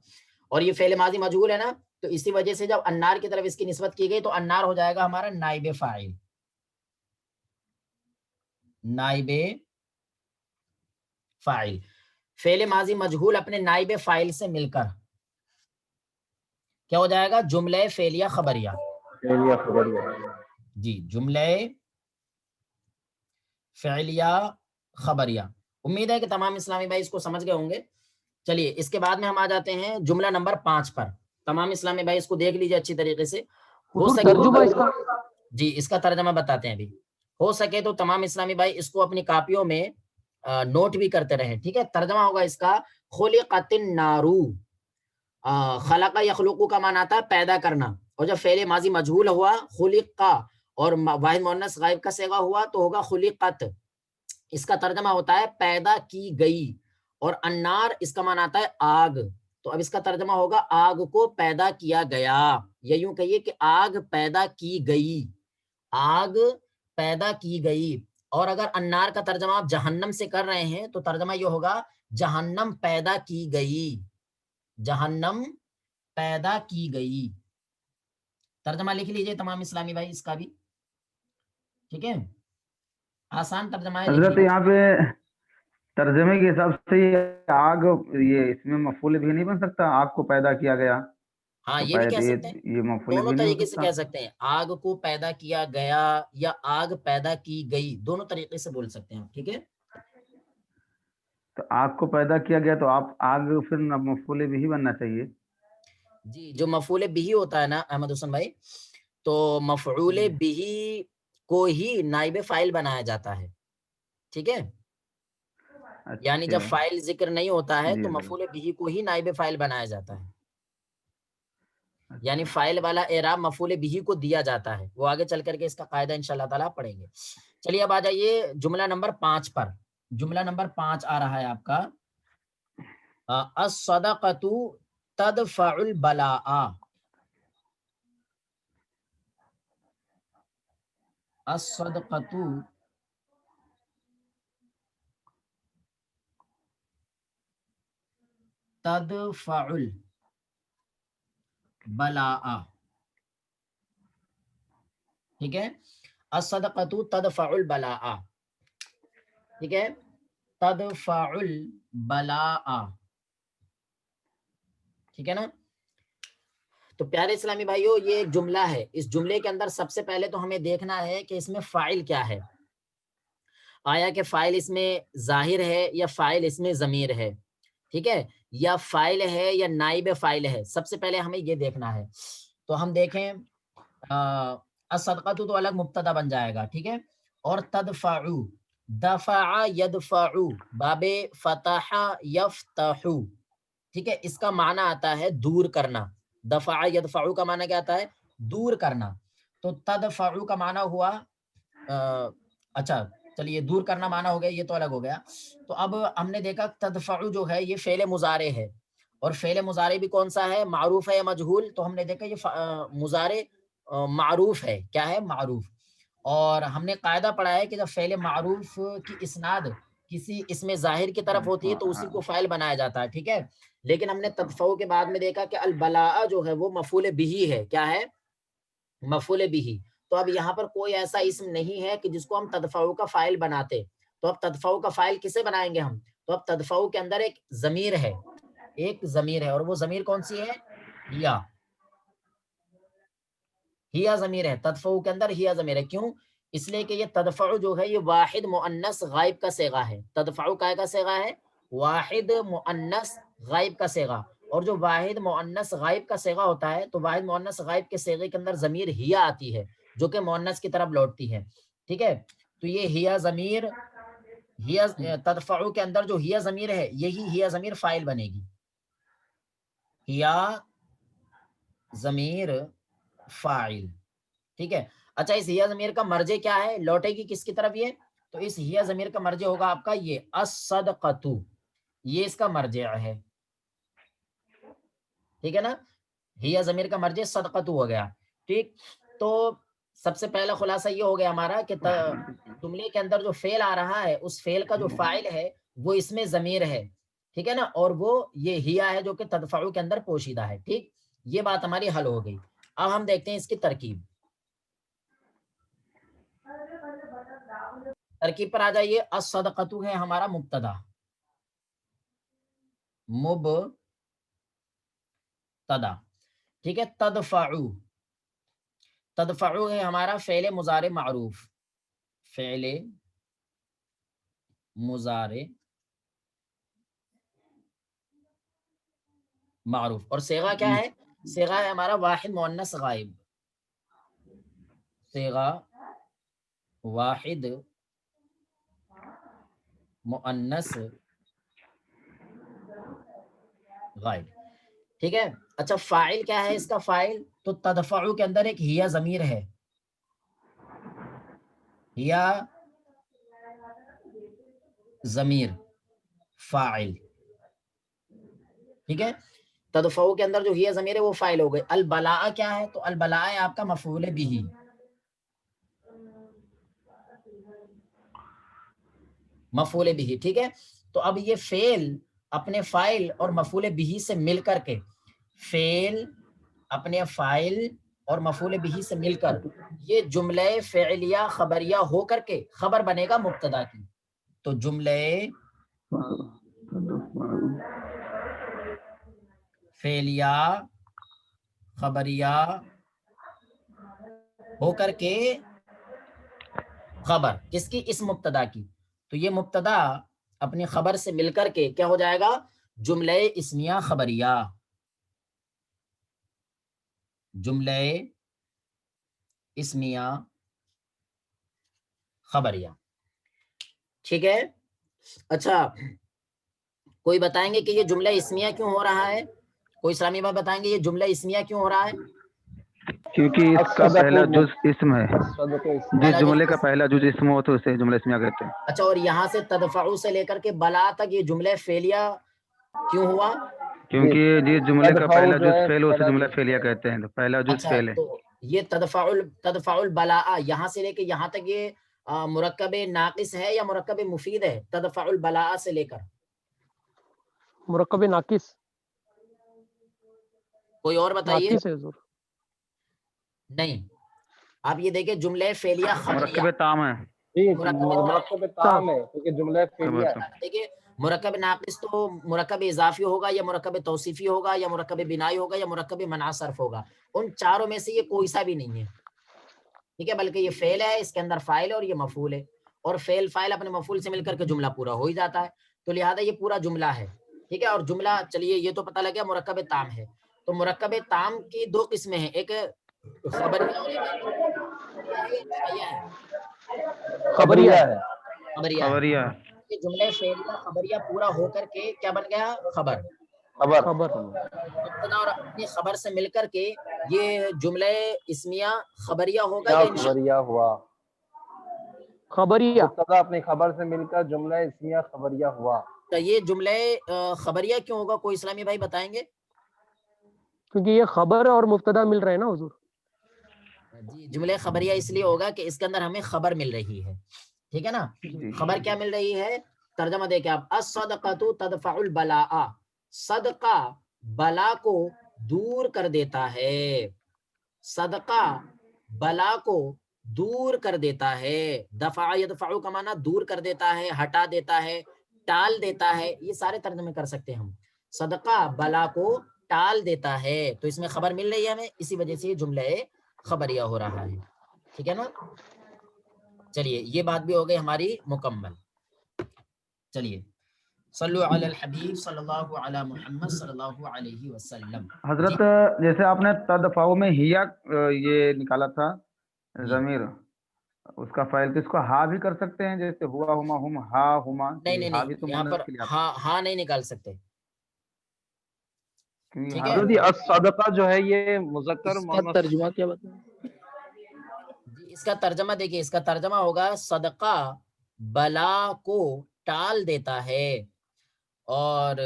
اور یہ فعل ماضی مجہول ہے نا, تو اسی وجہ سے جب انار کی طرف اس کی نسبت کی گئی تو انار ہو جائے گا ہمارا نائب فاعل, نائب فاعل. فعل ماضی مجہول اپنے نائب فاعل سے مل کر کیا ہو جائے گا؟ جملہ فعلیہ خبریہ. فعلیہ خبریہ. جی جملہ فعلیہ خبریہ. امید ہے کہ تمام اسلامی بھائی اس کو سمجھ گئے ہوں گے. چلیے اس کے بعد میں ہم آ جاتے ہیں جملہ نمبر 5 پر. تمام اسلامی بھائی اس کو دیکھ لیجیے اچھی طریقے سے. ہو سکے ترجمہ اس کا جی اس کا ترجمہ بتاتے ہیں ابھی. ہو سکے تو تمام اسلامی بھائی اس کو اپنی کاپیوں میں نوٹ بھی کرتے رہیں. ٹھیک ہے. ترجمہ ہوگا اس کا خلقت النار. خلق یخلق کا معنی آتا ہے پیدا کرنا, اور جب فعل ماضی مجہول ہوا خلق کا اور واحد مؤنث غائب کا صیغہ ہوا تو ہوگا خلقت. اس کا ترجمہ ہوتا ہے پیدا کی گئی, اور النار اس کا معنی آتا ہے آگ. تو اب اس کا ترجمہ ہوگا آگ کو پیدا کیا گیا, یا یوں کہیے کہ آگ پیدا کی گئی, آگ پیدا کی گئی. اور اگر النار کا ترجمہ آپ جہنم سے کر رہے ہیں تو ترجمہ یہ ہوگا جہنم پیدا کی گئی, جہنم پیدا کی گئی. ترجمہ لکھ لیجئے تمام اسلامی بھائی اس کا بھی. ٹھیک ہے, آسان ترجمہ ہے, لکھ حضرت لیجئے. یہاں پہ ترجمے کے حساب سے یہ آگ, یہ اس میں مفعول بھی نہیں بن سکتا, آگ کو پیدا کیا گیا ہاں تو یہ بھی کہہ سکتے ہیں, یہ مفعول دونوں بھی نہیں ہو طریقے سے سکتا. کہہ سکتے ہیں. آگ کو پیدا کیا گیا یا آگ پیدا کی گئی, دونوں طریقے سے بول سکتے ہیں. ٹھیک ہے, تو آگ کو پیدا کیا گیا تو آپ آگ پھر مفعول بھی بننا چاہیے. جی جو مفعول بہی ہوتا ہے نا احمد حسن بھائی, تو مفعول بہی کو ہی نائب فاعل بنایا جاتا ہے. ٹھیک ہے, یعنی جب اچھا فاعل ذکر نہیں ہوتا ہے جی تو حضرت. مفعول بہی کو ہی نائب فاعل بنایا جاتا ہے. یعنی اچھا فاعل والا اعراب مفعول بہی کو دیا جاتا ہے. وہ آگے چل کر کے اس کا قاعدہ انشاءاللہ تعالیٰ پڑھیں گے. چلیے اب آ جائیے جملہ نمبر 5 پر. جملہ نمبر 5 آ رہا ہے آپ کا الصدقۃ تدفع البلاء. الصدقۃ تدفع البلاء. ٹھیک ہے, الصدقۃ تدفع البلاء. ٹھیک ہے, تدفع البلاء. ٹھیک ہے نا. تو پیارے اسلامی بھائیو یہ ایک جملہ ہے. اس جملے کے اندر سب سے پہلے تو ہمیں دیکھنا ہے کہ اس میں فاعل کیا ہے. آیا کہ فاعل اس میں ظاہر ہے یا فاعل اس میں ضمیر ہے. ٹھیک ہے, یا فاعل ہے یا نائب فاعل ہے. سب سے پہلے ہمیں یہ دیکھنا ہے. تو ہم دیکھیں الصدقۃ تو الگ مبتدا بن جائے گا. ٹھیک ہے, اور تدفع دفع یدفع باب فتح یفتح. ٹھیک ہے, اس کا معنی آتا ہے دور کرنا. دفع یدفع کا معنی کیا آتا ہے؟ دور کرنا. تو تدفع کا معنی ہوا اچھا چلیے دور کرنا معنی ہو گیا, یہ تو الگ ہو گیا. تو اب ہم نے دیکھا تدفع جو ہے یہ فعل مضارع ہے, اور فعل مضارع بھی کون سا ہے؟ معروف ہے یا مجہول؟ تو ہم نے دیکھا یہ مضارع معروف ہے. کیا ہے؟ معروف. اور ہم نے قاعدہ پڑھا ہے کہ جب فعل معروف کی اسناد کسی اسم ظاہر کی طرف ہوتی ہے تو اسی کو فاعل بنایا جاتا ہے. ٹھیک ہے, لیکن ہم نے تدفع کے بعد میں دیکھا کہ البلاء جو ہے وہ مفعول بہی ہے. کیا ہے؟ مفعول بہی. تو اب یہاں پر کوئی ایسا اسم نہیں ہے کہ جس کو ہم تدفع کا فاعل بناتے. تو اب تدفع کا فاعل کسے بنائیں گے ہم؟ تو اب تدفع کے اندر ایک ضمیر ہے, ایک ضمیر ہے, اور وہ ضمیر کون سی ہے؟ ہیا. ہیا ضمیر ہے تدفع کے اندر, ہیا ضمیر ہے. کیوں؟ اس لیے کہ یہ تدفع جو ہے یہ واحد مؤنث غائب کا صیغہ ہے. تدفع کا صیغہ ہے واحد مؤنث غائب کا صیغہ, اور جو واحد مؤنث غائب کا صیغہ ہوتا ہے تو واحد مؤنث غائب کے صیغے کے اندر ضمیر ہیا آتی ہے جو کہ مؤنث کی طرف لوٹتی ہے. ٹھیک ہے, تو یہ ہیا ضمیر, ہیا تدفع کے اندر جو ہیا ضمیر ہے یہی ہیا ضمیر فاعل بنے گی. ہیا ضمیر فاعل. ٹھیک ہے, اچھا اس ہیا ضمیر کا مرجع کیا ہے؟ لوٹے گی کس کی طرف یہ؟ تو اس ہیا ضمیر کا مرجع ہوگا آپ کا یہ الصدقۃ, یہ اس کا مرجع ہے. ٹھیک ہے نا, ہیا ضمیر کا مرجع صدقۃ ہو گیا. ٹھیک, تو سب سے پہلا خلاصہ یہ ہو گیا ہمارا کہ جملے کے اندر جو فعل آ رہا ہے اس فعل کا جو فاعل ہے وہ اس میں ضمیر ہے. ٹھیک ہے نا, اور وہ یہ ہیا ہے جو کہ تدفع کے اندر پوشیدہ ہے. ٹھیک, یہ بات ہماری حل ہو گئی. اب ہم دیکھتے ہیں اس کی ترکیب. ترکیب پر آ جائیے. الصدقۃ ہے ہمارا مبتدا, مبتدا، ٹھیک ہے. تدفعو، تدفعو ہے ہمارا فعل مضارع معروف، فعل مضارع معروف. اور صیغہ کیا ہے؟ صیغہ ہے ہمارا واحد مؤنث غائب، صیغہ واحد مؤنث غائب، ٹھیک ہے. اچھا فاعل کیا ہے اس کا؟ فاعل تو تدفعو کے اندر ایک ہیا ضمیر ہے، ہیا ضمیر فاعل، ٹھیک ہے. تدفعو کے اندر جو ہیا ضمیر ہے وہ فاعل ہو گئے. البلاء کیا ہے؟ تو البلاء ہے آپ کا مفعول بھی، مفعول بھی، ٹھیک ہے. تو اب یہ فعل اپنے فاعل اور مفعول بھی سے مل کر کے، فعل اپنے فاعل اور مفعول بھی سے مل کر یہ جملہ فعلیہ خبریہ ہو کر کے خبر بنے گا مبتدا کی. تو جملہ فعلیہ خبریہ ہو کر کے خبر کس کی؟ اس مبتدا کی. تو یہ مبتدا اپنی خبر سے مل کر کے کیا ہو جائے گا؟ جملہ اسمیہ خبریہ، جملہ اسمیہ خبریہ، ٹھیک ہے. اچھا کوئی بتائیں گے کہ یہ جملہ اسمیہ کیوں ہو رہا ہے؟ کوئی اسلامی بات بتائیں گے یہ جملہ اسمیہ کیوں ہو رہا ہے؟ کیونکہ اس کا پہلا جز اسم ہے، پہلا جس جو جملے کا پہلا جز اسم ہو تو اسے جملہ اسمیہ کہتے ہیں. اچھا اور یہاں سے تدفعو سے لے کر کے بلا تک یہ جملہ فعلیہ کیوں ہوا؟ کیونکہ جس جملے کا پہلا جو جز ہے فعل ہو اسے پہلا جملہ جز فعلیہ کہتے ہیں. تو پہلا جز اچھا فعل ہے. تو یہ تدفع البلاء یہاں سے لے کے یہاں تک یہ مرکب ناقص ہے یا مرکب مفید ہے؟ تدفع البلاء سے لے کر مرکب ناقص، کوئی اور بتائیے. ناقص ہے حضور. نہیں، آپ یہ دیکھیں جملہ فعلیہ خبریہ، مرکب تام ہے. جی مرکب مرکب تام ہے کیونکہ جملہ فعلیہ ہے. دیکھیے مرکب ناقص تو مرکب اضافی ہوگا یا مرکب توصیفی ہوگا یا مرکب بنائی ہوگا یا مرکب منع صرف ہوگا. ان چاروں میں سے یہ کوئی سا بھی نہیں ہے، ٹھیک ہے. بلکہ یہ فعل ہے، اس کے اندر فاعل اور یہ مفعول ہے، اور فعل فاعل اپنے مفعول سے مل کر کے جملہ پورا ہو ہی جاتا ہے. تو لہذا یہ پورا جملہ ہے، ٹھیک ہے. اور جملہ چلیے یہ تو پتہ لگ گیا مرکب تام ہے. تو مرکب تام کی دو قسمیں ہیں، ایک خبریہ اور ایک خبریہ ہے. خبریہ ہے. خبریہ. یہ جملہ فعلیہ خبریہ پورا ہو کر کے کیا بن گیا؟ خبر. خبر خبر، مبتدا اور اپنی خبر سے مل کر کے یہ جملہ اسمیہ خبریہ ہوگا کیا یا انشاء خبریہ ہوا؟ خبریہ. مبتدا اپنی خبر سے مل کر جملہ اسمیہ خبریہ ہوا. یہ جملہ خبریہ کیوں ہوگا؟ کوئی اسلامی بھائی بتائیں گے. کیونکہ یہ خبر اور مبتدا مل رہے ہیں نا حضور. جی جملہ خبریہ اس لیے ہوگا کہ اس کے اندر ہمیں خبر مل رہی ہے، ٹھیک ہے نا. خبر کیا مل رہی ہے؟ ترجمہ دیکھیں آپ، الصدقۃ تدفع البلاء، صدقہ بلا کو دور کر دیتا ہے، صدقہ بلا کو دور کر دیتا ہے. دفع یدفع کا معنی دور کر دیتا ہے، ہٹا دیتا ہے، ٹال دیتا ہے، یہ سارے ترجمے کر سکتے ہیں ہم. صدقہ بلا کو ٹال دیتا ہے، تو اس میں خبر مل رہی ہے ہمیں، اسی وجہ سے یہ جملہ خبریہ ہو رہا ہے، ٹھیک ہے نا. چلیے یہ بات بھی ہو گئی ہماری مکمل. چلیے صلو علی الحبیب صلی اللہ علی محمد صلی اللہ علیہ وسلم. حضرت جیسے آپ نے تدفعو میں ہیا یہ نکالا تھا ضمیر، اس کا فاعل تو اس کو ہا بھی کر سکتے ہیں، جیسے ہوا ہما ہم ہا ہما. نہیں نہیں ہا نہیں، بھی تو یہاں پر مؤنث کے لیے آتا ہاں نہیں نکال سکتے، ہے. کیونکہ ٹھیک ہا ہے. حضرت یہ الصدقہ جو ہے یہ مذکر اس کا مؤنث ترجمہ کیا بتائیں؟ جی اس کا ترجمہ دیکھیے، اس کا ترجمہ ہوگا صدقہ بلا کو ٹال دیتا ہے. اور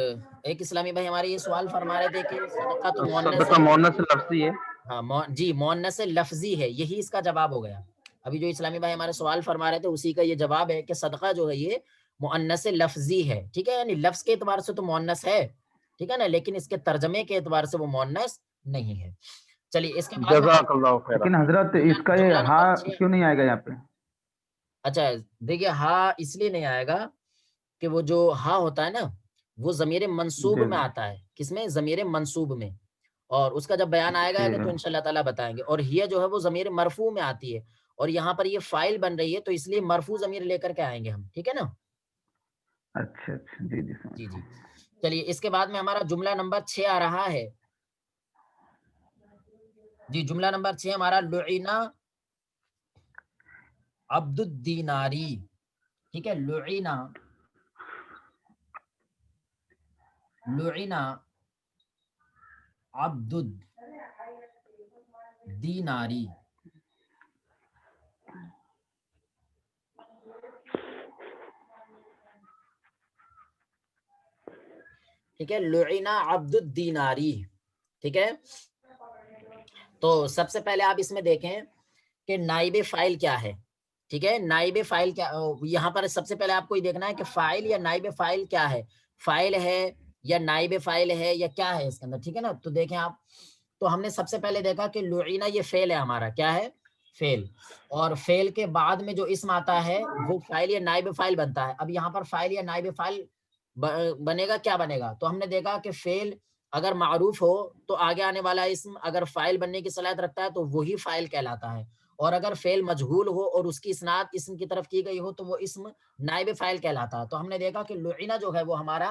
ایک اسلامی بھائی ہمارے یہ سوال فرما رہے تھے کہ صدقہ تو مؤنث صدقہ ہے. مؤنث لفظی ہے. ہاں جی مؤنث لفظی ہے، یہی اس کا جواب ہو گیا. ابھی جو اسلامی بھائی ہمارے سوال فرما رہے تھے اسی کا یہ جواب ہے کہ صدقہ جو ہے یہ مؤنث لفظی ہے، ٹھیک ہے. یعنی لفظ کے اعتبار سے تو مؤنث ہے، ٹھیک ہے نا، لیکن اس کے ترجمے کے اعتبار سے وہ مؤنث نہیں ہے. چلیے اس کے بعد جزاک اللہ خیر. لیکن حضرت اس کا یہ ہا کیوں نہیں آئے گا یہاں پہ؟ اچھا دیکھیے ہا اس لیے نہیں آئے گا کہ وہ جو ہا ہوتا ہے نا وہ ضمیر منصوب جی میں آتا ہے. کس میں؟ ضمیر منصوب میں. اور اس کا جب بیان آئے گا جی تو انشاءاللہ تعالیٰ بتائیں گے. اور ہی جو ہے وہ ضمیر مرفوع میں آتی ہے اور یہاں پر یہ فائل بن رہی ہے تو اس لیے مرفوع ضمیر لے کر کے آئیں گے ہم. ٹھیک ہے نا؟ اچھا اچھا جی جی سمجھ جی گیا. جی. چلیے اس کے بعد میں ہمارا جملہ نمبر 6 آ رہا ہے. جی جملہ نمبر 6 ہمارا لعینا عبد الدیناری. ٹھیک ہے، لعینا عبد الدیناری. ٹھیک ہے، لعینا عبد الدیناری. ٹھیک ہے، تو سب سے پہلے آپ اس میں دیکھیں کہ نائب فاعل کیا ہے. ٹھیک ہے، نائب فاعل کیا، یہاں پر سب سے پہلے آپ کو یہ دیکھنا ہے کہ فاعل یا نائب فاعل کیا ہے. فاعل ہے یا نائب فاعل ہے یا کیا ہے اس کے اندر. ٹھیک ہے نا، تو دیکھیں آپ. تو ہم نے سب سے پہلے دیکھا کہ لعینہ یہ فعل ہے ہمارا. کیا ہے؟ فعل. اور فعل کے بعد میں جو اسم آتا ہے وہ فاعل یا نائب فاعل بنتا ہے. اب یہاں پر فاعل یا نائب فاعل بنے گا، کیا بنے گا؟ تو ہم نے دیکھا کہ فعل اگر معروف ہو تو آگے آنے والا اسم اگر فاعل بننے کی صلاحیت رکھتا ہے تو وہی فاعل کہلاتا ہے. اور اگر فعل مجہول ہو اور اس کی اسناد اسم کی طرف کی گئی ہو تو وہ اسم نائب فاعل کہلاتا ہے. تو ہم نے دیکھا کہ لعینہ جو ہے وہ ہمارا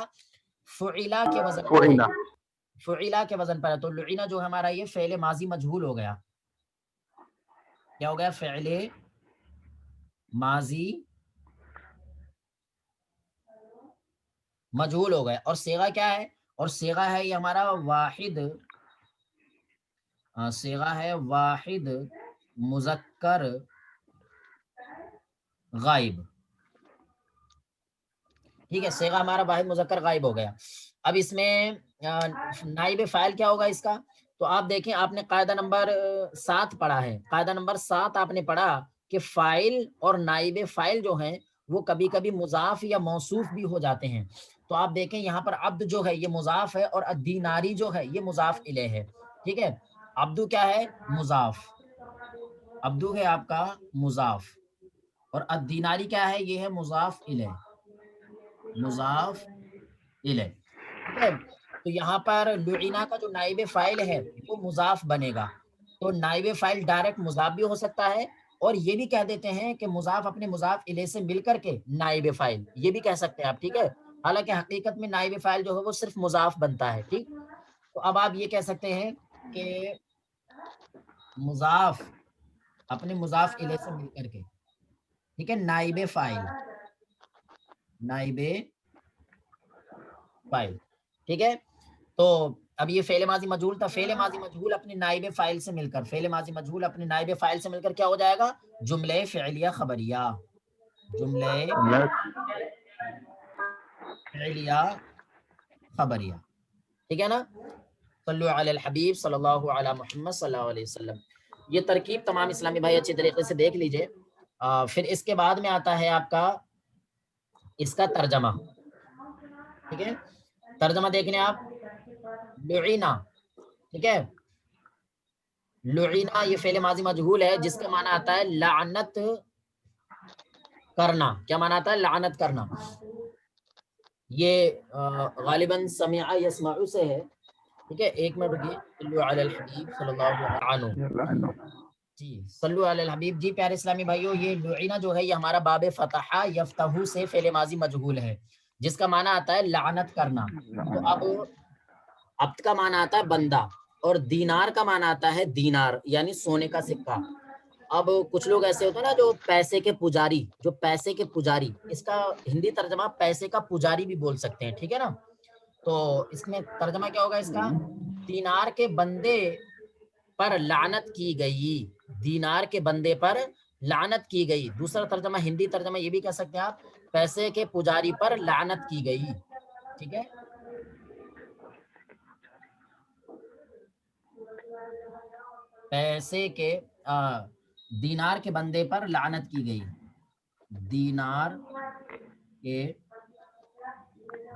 فعیلہ کے وزن پر ہے. فعیلہ کے وزن پر ہے. تو لعینہ جو ہمارا یہ فعل ماضی مجہول ہو گیا. کیا ہو گیا؟ فعل ماضی مجہول ہو گئے. اور صیغہ کیا ہے؟ اور صیغہ ہے یہ ہمارا واحد، صیغہ ہے واحد مذکر غائب. ٹھیک ہے، صیغہ ہمارا واحد مذکر غائب ہو گیا. اب اس میں نائب فاعل کیا ہوگا اس کا؟ تو آپ دیکھیں، آپ نے قاعدہ نمبر 7 پڑھا ہے. قاعدہ نمبر 7 آپ نے پڑھا کہ فاعل اور نائب فاعل جو ہیں وہ کبھی کبھی مضاف یا موصوف بھی ہو جاتے ہیں. تو آپ دیکھیں یہاں پر عبد جو ہے یہ مضاف ہے اور الدیناری جو ہے یہ مضاف الیہ ہے. ٹھیک ہے، عبدو کیا ہے؟ مضاف. عبدو ہے آپ کا مضاف اور الدیناری کیا ہے؟ یہ ہے مضاف الیہ. مضاف الیہ. ٹھیک ہے، تو یہاں پر لعینہ کا جو نائب فاعل ہے وہ مضاف بنے گا. تو نائب فاعل ڈائریکٹ مضاف بھی ہو سکتا ہے اور یہ بھی کہہ دیتے ہیں کہ مضاف اپنے مضاف الیہ سے مل کر کے نائب فاعل، یہ بھی کہہ سکتے ہیں آپ. ٹھیک ہے، حالانکہ حقیقت میں نائب فاعل جو ہے وہ صرف مضاف بنتا ہے. ٹھیک، تو اب آپ یہ کہہ سکتے ہیں کہ مضاف اپنے مضاف الیہ سے مل کر کے، ٹھیک ہے، نائب فاعل، نائب فاعل. ٹھیک ہے، تو اب یہ فعل ماضی مجہول تھا. فعل ماضی مجہول اپنے نائب فاعل سے مل کر، فعل ماضی مجہول اپنے نائب فاعل سے مل کر کیا ہو جائے گا؟ جملہ فعلیہ خبریہ. جملہ فعلیہ خبریہ. ٹھیک ہے نا؟ صلو علی الحبیب صلی اللہ علی محمد صلی اللہ علیہ وسلم. یہ ترکیب تمام اسلامی بھائی اچھی طریقے سے دیکھ لیجئے. پھر اس کے بعد میں آتا ہے آپ کا اس کا ترجمہ. ٹھیک ہے، ترجمہ دیکھنے آپ. لعینہ، ٹھیک ہے، لعینہ یہ فعل ماضی مجہول ہے جس کا معنی آتا ہے لعنت کرنا. کیا معنی آتا ہے؟ لعنت کرنا. یہ غالباً سمع یسمع سے ہے. ٹھیک ہے، ایک منٹ رکیے. صلو علی الحبیب صلی اللہ علیہ وسلم. جی صلو علی الحبیب. جی پیارے اسلامی بھائیو، یہ لعینہ جو ہے یہ ہمارا باب فتح یفتح سے فعل ماضی مجہول ہے جس کا معنی آتا ہے لعنت کرنا. تو اب عبد کا معنی آتا ہے بندہ اور دینار کا معنی آتا ہے دینار یعنی سونے کا سکہ. اب کچھ لوگ ایسے ہوتے ہیں نا جو پیسے کے پجاری، جو پیسے کے پجاری، اس کا ہندی ترجمہ پیسے کا پجاری بھی بول سکتے ہیں. ٹھیک ہے نا؟ تو اس میں ترجمہ کیا ہوگا اس کا؟ دینار کے بندے پر لعنت کی گئی. دینار کے بندے پر لعنت کی گئی. دوسرا ترجمہ، ہندی ترجمہ یہ بھی کہہ سکتے ہیں آپ، پیسے کے پجاری پر لعنت کی گئی. ٹھیک ہے، پیسے کے دینار کے بندے پر لعنت کی گئی. دینار کے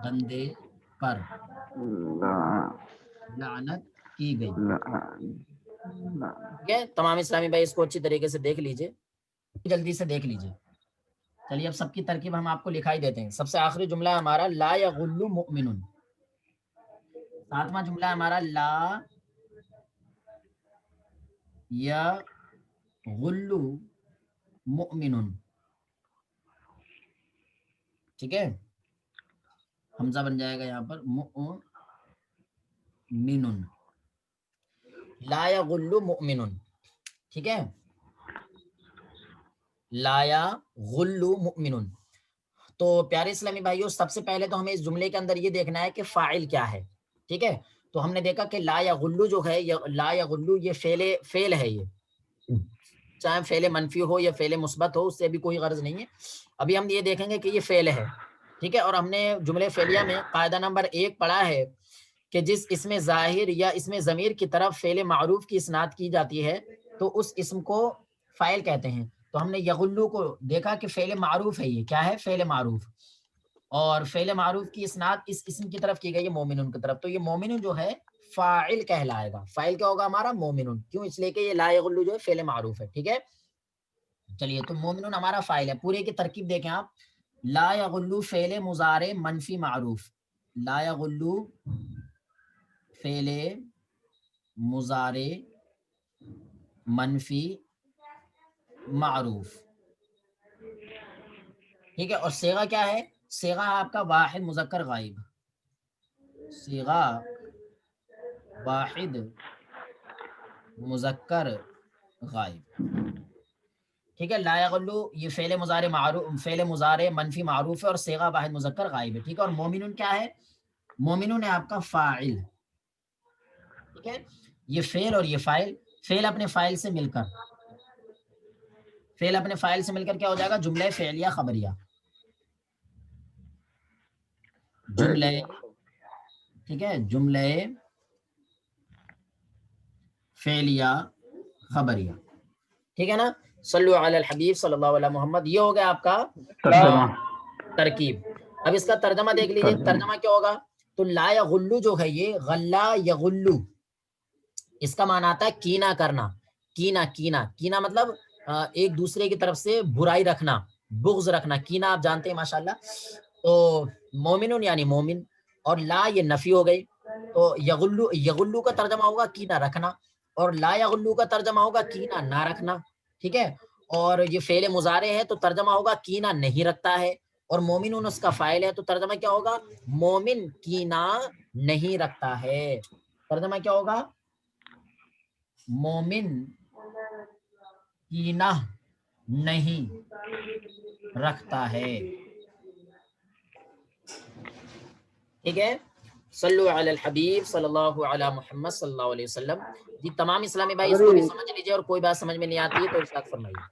بندے پر لعنت کی گئی. ٹھیک ہے، تمام اسلامی بھائی اس کو اچھی طریقے سے دیکھ لیجئے، جلدی سے دیکھ لیجئے. چلیے اب سب کی ترکیب ہم آپ کو لکھائی دیتے ہیں. سب سے آخری جملہ ہے ہمارا لا یغل مؤمن. 7واں جملہ ہے ہمارا لا یغل مؤمن. ٹھیک ہے, حمزہ بن جائے گا یہاں پر مؤمن, لا یغل مؤمن. ٹھیک ہے, لا یغل مؤمن. تو پیارے اسلامی بھائیوں, سب سے پہلے تو ہمیں اس جملے کے اندر یہ دیکھنا ہے کہ فاعل کیا ہے. ٹھیک ہے, تو ہم نے دیکھا کہ لا یغل جو ہے, لا یغل یہ فعل ہے, یہ چاہے فعل منفی ہو یا فعل مثبت ہو, اس سے بھی کوئی غرض نہیں ہے. ابھی ہم یہ دیکھیں گے کہ یہ فعل ہے. ٹھیک ہے, اور ہم نے جملے فعلیہ میں قاعدہ نمبر 1 پڑھا ہے کہ جس اسم ظاہر یا اسم ضمیر کی طرف فعل معروف کی اسناد کی جاتی ہے تو اس اسم کو فاعل کہتے ہیں. تو ہم نے یغلو کو دیکھا کہ فعل معروف ہے, یہ کیا ہے, فعل معروف, اور فعل معروف کی اسناد اس اسم کی طرف کی گئی ہے مومنون کی طرف. تو یہ مومنون جو ہے فاعل کہلائے گا. فاعل کیا ہوگا ہمارا, مومنون. کیوں, اس لیے کہ یہ لا یغلو جو ہے فعل معروف ہے. ٹھیک ہے, چلیے تو مومنون ہمارا فاعل ہے. پورے کی ترکیب دیکھیں آپ, لا یغلو فعل مضارع منفی معروف, لا یغلو فعل مضارع منفی معروف. ٹھیک ہے, اور صیغہ کیا ہے, صیغہ آپ کا واحد مذکر غائب, صیغہ واحد مذکر غائب. ٹھیک ہے, لا یغلو یہ فعل مضارع معروف, فعل مضارع منفی معروف ہے اور صیغہ واحد مذکر غائب ہے. ٹھیک ہے, اور مومنون کیا ہے, مومنون ہے آپ کا فاعل. ٹھیک ہے, یہ فعل اور یہ فاعل, فعل اپنے فاعل سے مل کر, فعل اپنے فاعل سے مل کر کیا ہو جائے گا, جملہ فعلیہ خبریہ, جملہ, ٹھیک ہے, جملہ فعلیہ خبریہ. ٹھیک ہے نا, صلو علی الحبیب صلی اللہ علیہ محمد. یہ ہو گیا آپ کا ترجمہ. ترکیب. اب اس کا ترجمہ دیکھ لیجیے, ترجمہ کیا ہوگا. تو لا یغلو جو ہے یہ غلہ یغلو, اس کا معنی آتا ہے کینہ کرنا, کینہ, کینہ, کینہ مطلب ایک دوسرے کی طرف سے برائی رکھنا, بغض رکھنا, کینہ آپ جانتے ہیں ماشاءاللہ. تو مومنون یعنی مومن, اور لا یہ نفی ہو گئی. تو یغلو, یغلو کا ترجمہ ہوگا کینہ رکھنا, اور لا یغلو کا ترجمہ ہوگا کینہ نہ رکھنا. ٹھیک ہے, اور یہ فعل مضارع ہے تو ترجمہ ہوگا کینہ نہیں رکھتا ہے, اور مومنون اس کا فاعل ہے تو ترجمہ کیا ہوگا, مومن کینہ نہیں رکھتا ہے. ترجمہ کیا ہوگا, مومن کینہ نہیں رکھتا ہے. ٹھیک ہے, صلو علی الحبیب صلی اللہ علی محمد صلی اللہ علیہ وسلم. جی تمام اسلامی بھائی اس کو بھی سمجھ لیجیے, اور کوئی بات سمجھ میں نہیں آتی ہے تو ارشاد فرمائیے.